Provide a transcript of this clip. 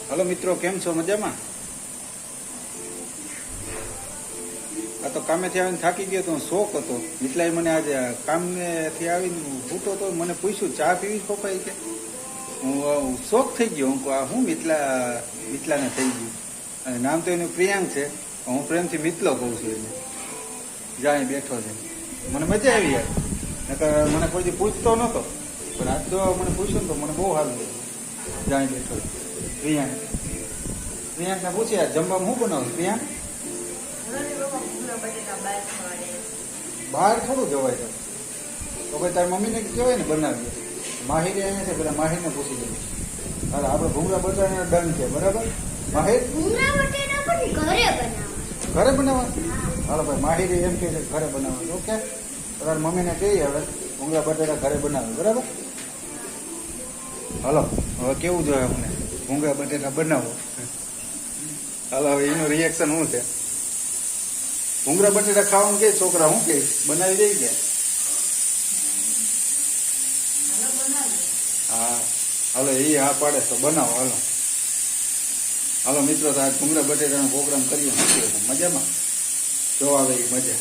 Hello મિત્રો, કેમ છો? મજામાં? આ તો કામેથી આવીને થાકી ગયો તો શોખ હતો. મિતલાએ મને આજે કામેથી આવીને ઉઠો તો મને પૂછ્યું, ચા પીવી પપ્પા? કે હું શોખ થઈ ગયો. હું આ હું મિતલાને થઈ ગયું. અને નામ તો એનું પ્રિયાંક છે. હું પ્રેમથી મિતલો કહું છું એને. જ્યાં બેઠો છે મને મજા આવી યાર. નકર મને કોઈ પૂછતો નહોતો, પણ આજ તો મને પૂછ્યું ને તો મને બહુ સારું લાગ્યું. જ્યાં બેઠો પ્રિયાંકને પૂછ્યા, જમવામાં શું બનાવું? પ્રિયાંક બહાર થોડું જવાય તો ભાઈ તારી મમ્મીને કહેવાય ને બનાવીએ. માહિરે અહીંયા છે, પેલા માહિરને પૂછી દઈએ. હાલ આપણે ભૂંગળા બટાટાના ડન છે, બરાબર? માહિર ઘરે બનાવવા? હાલો ભાઈ, માહિરે એમ કહે છે ઘરે બનાવવા. ઓકે, તારી મમ્મીને કહીએ હવે ભૂંગળા બટાટા ઘરે બનાવે, બરાબર? હાલો, હવે કેવું જોઈએ અમને ભૂંગળા બટાટા બનાવો? હાલો, હવે એનું રિએક્શન શું છે? ભૂંગળા બટાટા ખાવાનું કે છોકરા શું કે બનાવી દઈ ગયા? હા, હાલો એ હા પાડે તો બનાવો. હાલો હાલો મિત્રો, તો આ ભૂંગળા બટાટાનો પ્રોગ્રામ કરીએ. મજામાં જો આવે એ મજા.